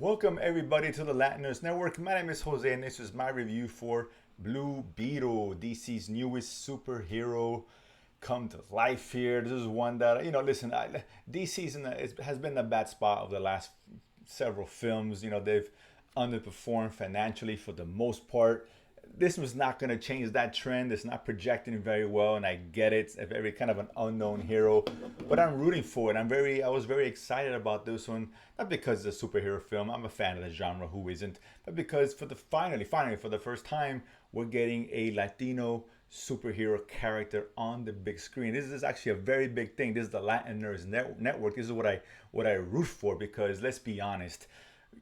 Welcome everybody to the Latinos Network. My name is Jose and this is my review for Blue Beetle, DC's newest superhero come to life here. This is one that, listen, DC's has been in a bad spot over the last several films. They've underperformed financially for the most part. This was not going to change that trend. It's not projecting very well, and I get it. It's a very kind of an unknown hero, but I'm rooting for it. I was very excited about this one, not because it's a superhero film. I'm a fan of the genre. Who isn't? But because finally, for the first time, we're getting a Latino superhero character on the big screen. This is actually a very big thing. This is the Latin Nerds Network. This is what I root for because let's be honest,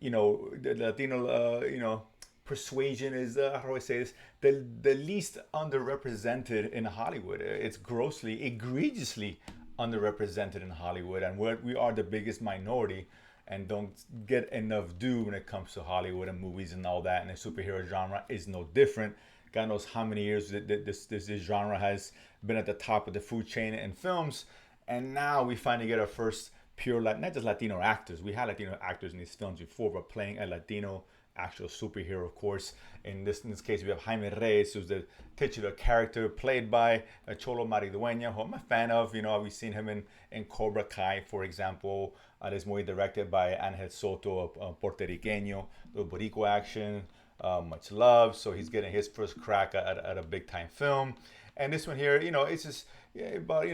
the Latino, persuasion is how do I say this? The least underrepresented in Hollywood. It's grossly, egregiously underrepresented in Hollywood, and we are the biggest minority, and don't get enough due when it comes to Hollywood and movies and all that. And the superhero genre is no different. God knows how many years this genre has been at the top of the food chain in films, and now we finally get our first pure not just Latino actors. We had Latino actors in these films before, but playing a Latino actual superhero, of course. In this case, we have Jaime Reyes, who's the titular character, played by Cholo Maridueña, who I'm a fan of. We've seen him in Cobra Kai, for example. This movie directed by Angel Soto, Puerto Riqueño, the Boricua action, much love. So he's getting his first crack at a big time film. And this one here, it's just about,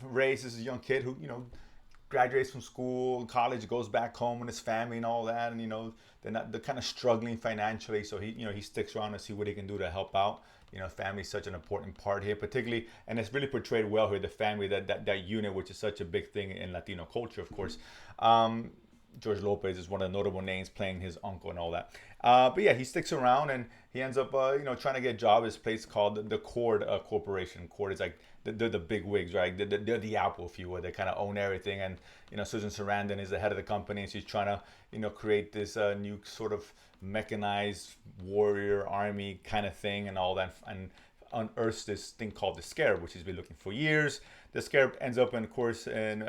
Reyes is a young kid who, graduates from school, college, goes back home with his family and all that, and they're kind of struggling financially. So he sticks around to see what he can do to help out. Family is such an important part here, particularly, and it's really portrayed well here. The family, that unit, which is such a big thing in Latino culture, of course. George Lopez is one of the notable names playing his uncle and all that. But yeah, he sticks around and he ends up, trying to get a job at this place called the Cord Corporation. Cord is like they're the big wigs, right? They're the Apple, if you will. They kind of own everything. And Susan Sarandon is the head of the company, and she's trying to, create this new sort of mechanized warrior army kind of thing and all that, and unearths this thing called the Scarab, which he's been looking for years. The Scarab ends up, of course, in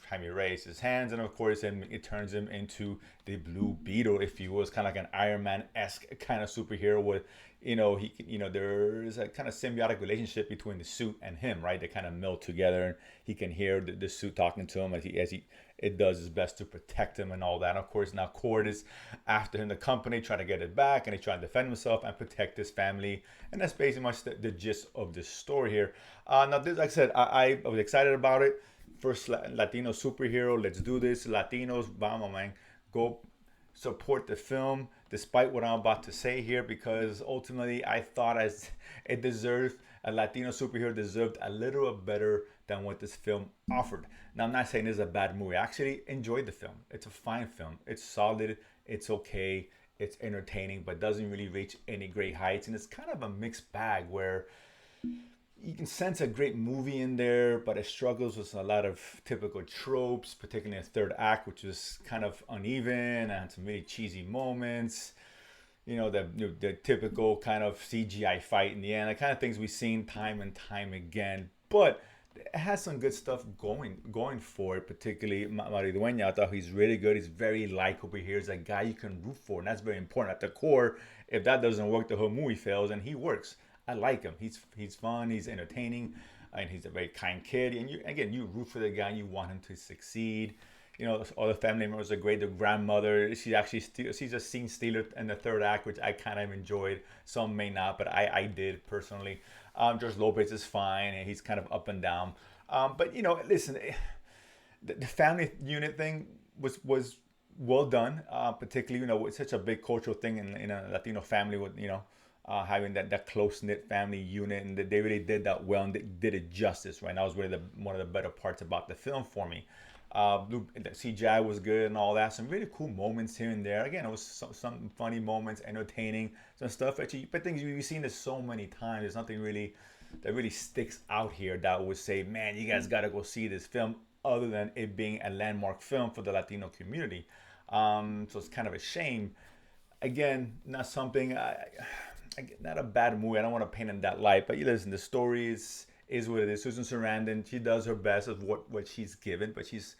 Jaime Reyes' hands, and of course, and it turns him into the Blue Beetle, if you will. It's kind of like an Iron Man-esque kind of superhero with, there's a kind of symbiotic relationship between the suit and him, right? They kind of meld together, and he can hear the suit talking to him as it does its best to protect him and all that. And of course, now Cord is after him, the company, trying to get it back, and he's trying to defend himself and protect his family. And that's basically much the gist of this story here. Now, this, like I said, I was excited about it. First Latino superhero. Let's do this. Latinos, vamos, man. Go support the film, despite what I'm about to say here, because ultimately I thought it deserved, a Latino superhero deserved a little bit better than what this film offered. Now, I'm not saying this is a bad movie. I actually enjoyed the film. It's a fine film. It's solid. It's okay. It's entertaining, but doesn't really reach any great heights. And it's kind of a mixed bag where you can sense a great movie in there, but it struggles with a lot of typical tropes, particularly in the third act, which is kind of uneven and some really cheesy moments. The typical kind of CGI fight in the end, the kind of things we've seen time and time again. But it has some good stuff going for it, particularly Maridueña. I thought he's really good. He's very likable here. He's a guy you can root for, and that's very important. At the core, if that doesn't work, the whole movie fails, and he works. I like him. He's fun. He's entertaining, and he's a very kind kid. And you root for the guy. You want him to succeed. All the family members are great. The grandmother, she's a scene stealer in the third act, which I kind of enjoyed. Some may not, but I did personally. George Lopez is fine, and he's kind of up and down. But listen, the family unit thing was well done. Particularly, it's such a big cultural thing in a Latino family with having that close knit family unit, and they really did that well, and they did it justice. Right, and that was really one of the better parts about the film for me. The CGI was good and all that. Some really cool moments here and there. Again, it was some funny moments, entertaining, some stuff. Actually, but things we've seen this so many times. There's nothing really that really sticks out here that would say, man, you guys gotta go see this film, other than it being a landmark film for the Latino community. So it's kind of a shame. Again, not something. Not a bad movie. I don't want to paint in that light, but listen, the story is what it is. Susan Sarandon, she does her best of what she's given, but she's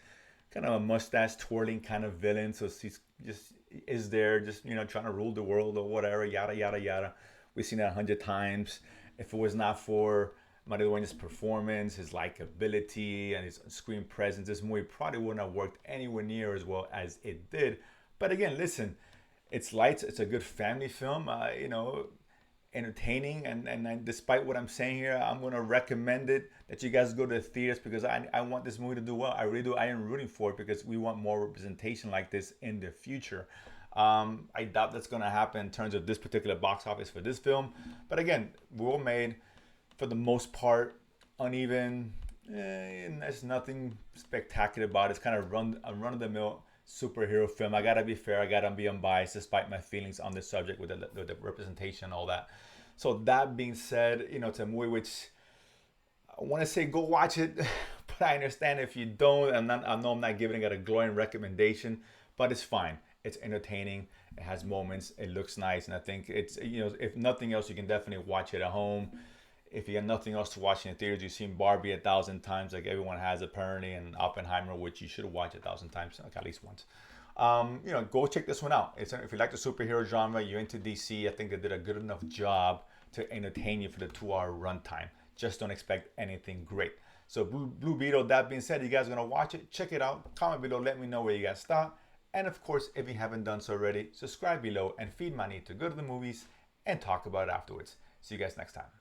kind of a mustache twirling kind of villain, so she's just is there just, trying to rule the world or whatever, yada, yada, yada. We've seen it 100 times. If it was not for Mario Dueñas' performance, his likability, and his screen presence, this movie probably wouldn't have worked anywhere near as well as it did. But again, listen, it's lights. It's a good family film. Entertaining, and despite what I'm saying here, I'm gonna recommend it that you guys go to the theaters because I want this movie to do well. I really do. I am rooting for it because we want more representation like this in the future. I doubt that's gonna happen in terms of this particular box office for this film, but again, well made for the most part, uneven. There's nothing spectacular about it. It's kind of a run of the mill superhero film. I gotta be fair. I gotta be unbiased, despite my feelings on this subject with the representation and all that. So that being said, it's a movie which I want to say go watch it, but I understand if you don't. I know I'm not giving it a glowing recommendation, but it's fine. It's entertaining. It has moments. It looks nice, and I think it's if nothing else, you can definitely watch it at home. If you got nothing else to watch in the theaters, you've seen Barbie 1,000 times, like everyone has apparently, and Oppenheimer, which you should watch 1,000 times, like at least once. Go check this one out. If you like the superhero genre, you're into DC, I think they did a good enough job to entertain you for the 2-hour runtime. Just don't expect anything great. So Blue Beetle, that being said, you guys are going to watch it, check it out, comment below, let me know where you guys thought. And of course, if you haven't done so already, subscribe below and feed my need to go to the movies and talk about it afterwards. See you guys next time.